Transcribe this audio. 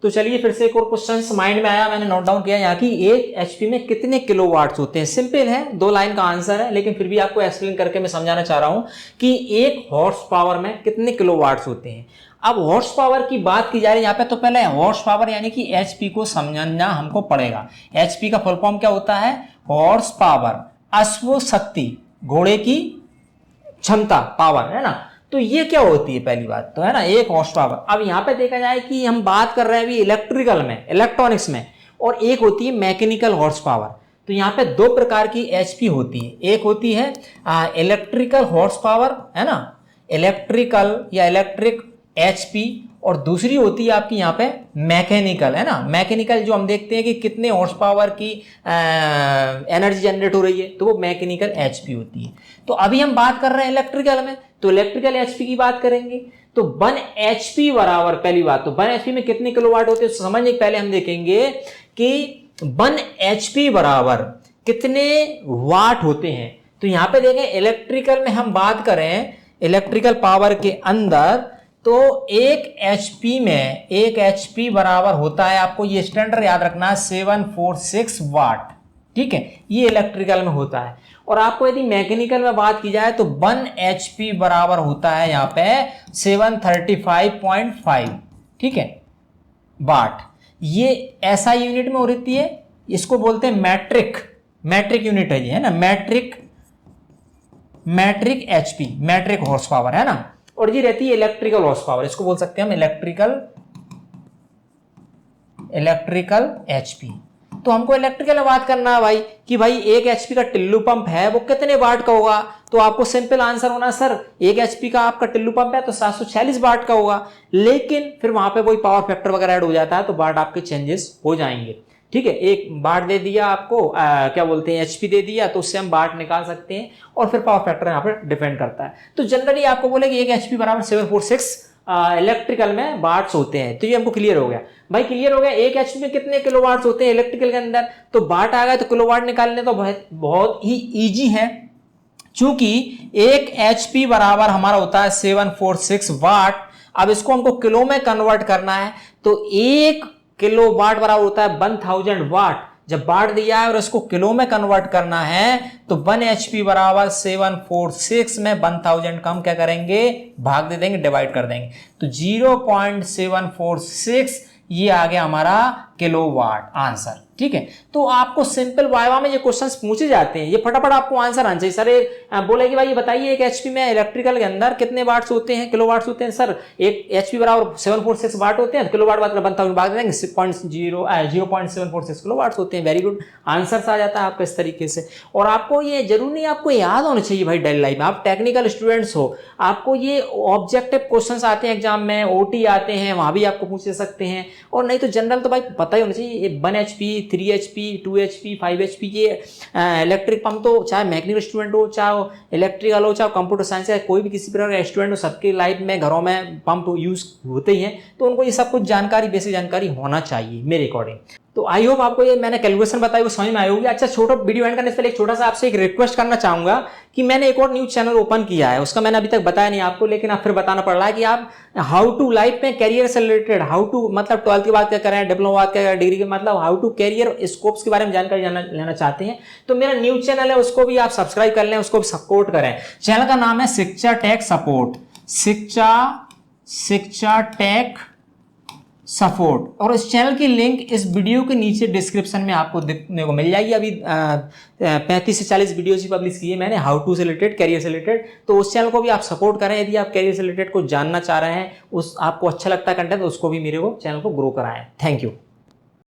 तो चलिए फिर से एक और क्वेश्चन माइंड में आया, मैंने नोट डाउन किया यहाँ की, एक एचपी में कितने किलोवाट्स होते हैं। सिंपल है, 2 लाइन का आंसर है, लेकिन फिर भी आपको एक्सप्लेन करके मैं समझाना चाह रहा हूं कि एक हॉर्स पावर में कितने किलोवाट्स होते हैं। अब हॉर्स पावर की बात की जा रही है यहाँ पे, तो पहले हॉर्स पावर यानी कि एचपी को समझना हमको पड़ेगा। एचपी का फुल फॉर्म क्या होता है? हॉर्स पावर, अश्व शक्ति, घोड़े की क्षमता, पावर, है ना। तो ये क्या होती है पहली बात तो, है ना, एक हॉर्स पावर। अब यहाँ पे देखा जाए कि हम बात कर रहे हैं अभी इलेक्ट्रिकल में, इलेक्ट्रॉनिक्स में, और एक होती है मैकेनिकल हॉर्स पावर। तो यहाँ पे 2 प्रकार की एचपी होती है, एक होती है इलेक्ट्रिकल हॉर्स पावर, है ना, इलेक्ट्रिकल या इलेक्ट्रिक एचपी, और दूसरी होती है आपकी यहाँ पे मैकेनिकल, है ना। मैकेनिकल जो हम देखते हैं कि कितने हॉर्स पावर की एनर्जी जनरेट हो रही है, तो वो मैकेनिकल एचपी होती है। तो अभी हम बात कर रहे हैं इलेक्ट्रिकल में, तो इलेक्ट्रिकल एचपी की बात करेंगे। तो 1 एचपी बराबर, पहली बात तो 1 एचपी में कितने किलोवाट होते हैं समझने के पहले हम देखेंगे कि 1 एचपी बराबर कितने वाट होते हैं। तो यहां पे देखें इलेक्ट्रिकल में हम बात करें, इलेक्ट्रिकल पावर के अंदर, तो 1 एचपी में 1 एचपी बराबर होता है, आपको ये स्टैंडर्ड याद रखना है, 746 वाट। ठीक है, ये इलेक्ट्रिकल में होता है। और आपको यदि मैकेनिकल में बात की जाए तो 1 एचपी बराबर होता है यहाँ पे 735.5, ठीक है, वाट। ये एसआई यूनिट में हो रही है, इसको बोलते हैं मैट्रिक, मैट्रिक यूनिट है ये, है ना, metric HP, metric horse power, है ना। और ये रहती है इलेक्ट्रिकल हॉर्स पावर, इसको बोल सकते हैं हम इलेक्ट्रिकल एचपी। तो हमको इलेक्ट्रिकल में बात करना है भाई कि भाई 1 एचपी का टिल्लू पंप है, वो कितने वाट का होगा। तो आपको सिंपल आंसर होना सर 1 एचपी का आपका टिल्लू पंप है तो 746 वाट का होगा। लेकिन फिर वहां पे कोई पावर फैक्टर वगैरह ऐड हो जाता है तो वाट आपके चेंजेस हो जाएंगे। ठीक है, 1 वाट दे दिया आपको, क्या बोलते हैं, एचपी दे दिया, तो उससे हम वाट निकाल सकते हैं और फिर पावर फैक्टर यहाँ पे डिपेंड करता है। तो जनरली आपको बोले कि 1 एचपी बराबर 746 इलेक्ट्रिकल में वाट्स होते हैं। तो ये हमको क्लियर हो गया भाई, क्लियर हो गया 1 एचपी में कितने किलोवाट्स होते हैं इलेक्ट्रिकल के अंदर। तो वाट आ गया तो किलोवाट निकालने तो बहुत ही इजी है, चूंकि 1 एचपी बराबर हमारा होता है 746 वाट। अब इसको हमको किलो में कन्वर्ट करना है, तो 1 किलोवाट बराबर होता है 1000 वाट। जब वाट दिया है और इसको किलो में कन्वर्ट करना है तो 1 एचपी बराबर 746 में 1000 का हम क्या करेंगे, भाग दे देंगे, डिवाइड कर देंगे। तो 0.746 ये आ गया हमारा किलोवाट आंसर। ठीक है, तो आपको सिंपल वाइवा में ये क्वेश्चंस पूछे जाते हैं, ये फटाफट आपको आंसर आना चाहिए। सर बोले कि भाई ये बताइए 1 एचपी में इलेक्ट्रिकल के अंदर कितने वाट्स होते हैं, किलोवाट्स होते हैं। सर 1 एचपी बराबर 746 वाट होते हैं, किलोवाट बात 1000 भाग देंगे, 0.746 किलोवाट्स होते हैं। वेरी गुड, आंसर आ जाता है आपका इस तरीके से। और आपको ये जरूर नहीं, आपको याद होना चाहिए भाई डेली लाइफ में, आप टेक्निकल स्टूडेंट्स हो, आपको ये ऑब्जेक्टिव क्वेश्चंस आते हैं एग्जाम में, ओटी आते हैं, वहां भी आपको पूछ सकते हैं। और नहीं तो जनरल तो भाई पता ही होना चाहिए, 1 एचपी 3 एचपी 2 एचपी 5 एचपी ये इलेक्ट्रिक पंप, तो चाहे मैकेनिकल स्टूडेंट हो, चाहे इलेक्ट्रिकल हो, चाहे कंप्यूटर साइंस या कोई भी किसी प्रकार का स्टूडेंट हो, सबके लाइफ में घरों में पंप यूज होते ही हैं। तो उनको ये सब कुछ जानकारी, बेसिक जानकारी होना चाहिए मेरे अकॉर्डिंग। तो आई होप आपको ये मैंने कैलकुलेशन बताई वो समझ में आई होगी। अच्छा, छोटा वीडियो एंड करने से पहले एक छोटा सा आपसे एक रिक्वेस्ट करना चाहूंगा कि मैंने एक और न्यूज चैनल ओपन किया है, उसका मैंने अभी तक बताया नहीं आपको, लेकिन अब फिर बताना पड़ रहा है कि आप हाउ टू लाइफ में कैरियर से रिलेटेड, हाउ टू मतलब 12th की बात क्या करें, डिप्लोमा बात क्या करें, डिग्री के मतलब हाउ टू कैरियर स्कोप्स के बारे में जानकारी लेना चाहते हैं तो मेरा न्यूज चैनल है, उसको भी आप सब्सक्राइब कर लें, उसको भी सपोर्ट करें। चैनल का नाम है शिक्षा टेक सपोर्ट, शिक्षा टेक सपोर्ट, और इस चैनल की लिंक इस वीडियो के नीचे डिस्क्रिप्शन में आपको देखने को मिल जाएगी। अभी 35 से 40 वीडियोज पब्लिश की है मैंने हाउ टू से रिलेटेड, कैरियर से रिलेटेड, तो उस चैनल को भी आप सपोर्ट करें। यदि आप कैरियर से रिलेटेड को जानना चाह रहे हैं, उस आपको अच्छा लगता है कंटेंट, तो उसको भी मेरे को चैनल को ग्रो कराएं। Thank you.